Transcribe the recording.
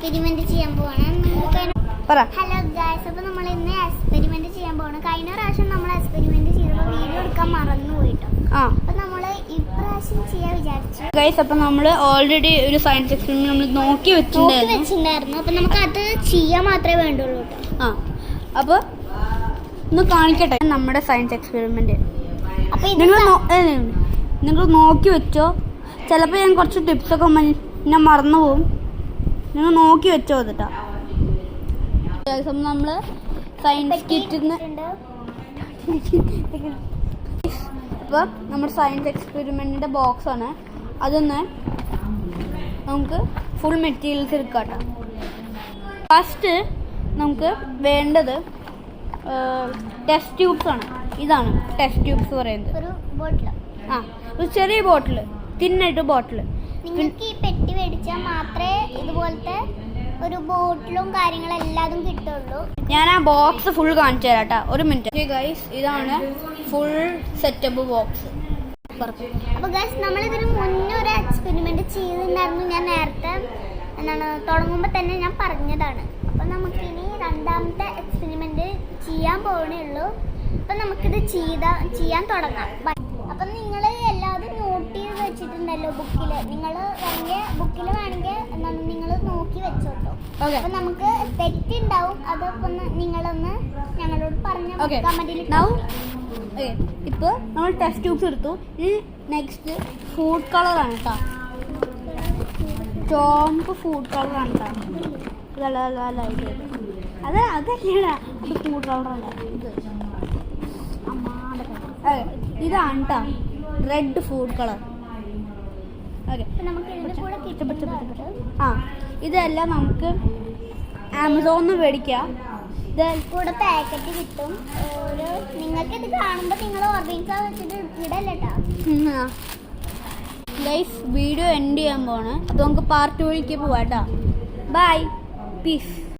Experiment ചെയ്യാൻ പോവാണ്. Hello guys, അപ്പോൾ നമ്മൾ ഇന്ന് എക്സ്പെരിമെന്റ് ചെയ്യാൻ പോവാണ്. കഴിഞ്ഞ പ്രാവശ്യം നമ്മൾ എക്സ്പെരിമെന്റ് ചെയ്തപ്പോൾ വീഡിയോ എടുക്കാൻ മറന്നു പോയിട്ടോ. അപ്പോൾ നമ്മൾ ഇപ്രാവശ്യം ചെയ്യാൻ വിചാരിച്ചു ഗൈസ്. അപ്പോൾ നമ്മൾ ഓൾറെഡി ഒരു സയൻസ് എക്സ്പെരിമെന്റ് നമ്മൾ നോക്കി വെച്ചിട്ടുണ്ടായിരുന്നു. അപ്പോൾ നമുക്ക് അത് ചെയ്യാൻ മാത്രമേ വേണ്ടുള്ളൂ കേട്ടോ. അപ്പോൾ ഒന്ന് കാണിക്കട്ടെ നമ്മുടെ സയൻസ് എക്സ്പെരിമെന്റ്. അപ്പോൾ നിങ്ങൾ നോക്കി വെച്ചോ. ചിലപ്പോൾ ഞാൻ കുറച്ച് ടിപ്സൊക്കെ ഞാൻ മറന്നു പോവും. നിങ്ങൾ നോക്കി വെച്ചോ കേട്ടോ. നമ്മൾ സയൻസ് കിറ്റിന്ന് ഇപ്പോൾ നമ്മുടെ സയൻസ് എക്സ്പെരിമെൻറ്റിൻ്റെ ബോക്സാണ്. അതൊന്ന് നമുക്ക് ഫുൾ മെറ്റീരിയൽസ് എടുക്കാം കേട്ടോ. ഫസ്റ്റ് നമുക്ക് വേണ്ടത് ടെസ്റ്റ് ട്യൂബ്സ് ആണ്. ഇതാണ് ടെസ്റ്റ് ട്യൂബ്സ് പറയുന്നത്. ഒരു ബോട്ടിൽ, ഒരു ചെറിയ ബോട്ടിൽ, തിന്നായിട്ട് ബോട്ടിൽ. നിങ്ങൾക്ക് ഈ പെട്ടി മേടിച്ചാൽ മാത്രമേ ഇതുപോലത്തെ ഒരു ബോട്ടിലും കാര്യങ്ങളെല്ലാതും കിട്ടുള്ളൂ. ഞാൻ ആ ബോക്സ് ഫുൾ കാണിച്ചു തരാം കേട്ടോ. ഒരു മിനിറ്റ് ഗൈസ്. ഇതാണ് ഫുൾ സെറ്റപ്പ് ബോക്സ്. അപ്പോൾ ഗൈസ്, നമ്മളിതിന് മുന്നേ ഒരു എക്സ്പെരിമെന്റ് ചെയ്തിട്ടുണ്ടായിരുന്നു. ഞാൻ നേരത്തെ തുടങ്ങുമ്പോൾ തന്നെ ഞാൻ പറഞ്ഞതാണ്. അപ്പം നമുക്കിനി രണ്ടാമത്തെ എക്സ്പെരിമെന്റ് ചെയ്യാൻ പോകണേ ഉള്ളൂ. അപ്പം നമുക്കിത് ചെയ്യാൻ തുടങ്ങാം. അപ്പം നിങ്ങൾ എല്ലാവരും നോട്ട് ചെയ്ത് വെച്ചിട്ടുണ്ടല്ലോ ബുക്കിൽ. നിങ്ങൾ ബുക്കിൽ വേണമെങ്കിൽ നിങ്ങൾ നോക്കി വെച്ചോട്ടോ. അപ്പം നമുക്ക് തെറ്റുണ്ടാവും. അതൊക്കെ നിങ്ങളൊന്ന് ഞങ്ങളോട് പറഞ്ഞ കമന്റിൽ. ഇപ്പോൾ നമ്മൾ ടെസ്റ്റ് ട്യൂബ്സ് എടുത്തു. ഇനി നെക്സ്റ്റ് ഫുഡ് കളറാണ് കേട്ടോ. ചോമ്പ് ഫുഡ് കളറാണ് കേട്ടോ. അതല്ലേടാ, ഇത് ഫുഡ് കളറല്ല. ഇതാണ് കേട്ടോ റെഡ് ഫുഡ് കളർ. ഓക്കെ, ഇതെല്ലാം നമുക്ക് ആമസോണിൽ മേടിക്കാം. കൂടെ പാക്കറ്റ് കിട്ടും. നിങ്ങൾക്ക് ഇത് കാണുമ്പോൾ നിങ്ങൾ ഓർഗനൈസ് വെച്ചിട്ട് ഇടല്ലോ. ഗൈസ്, വീഡിയോ എൻഡ് ചെയ്യാൻ പോവാണ്. അപ്പോൾ നമുക്ക് പാർട്ട് 2ലേക്ക് പോവാം കേട്ടോ. Bye, piece.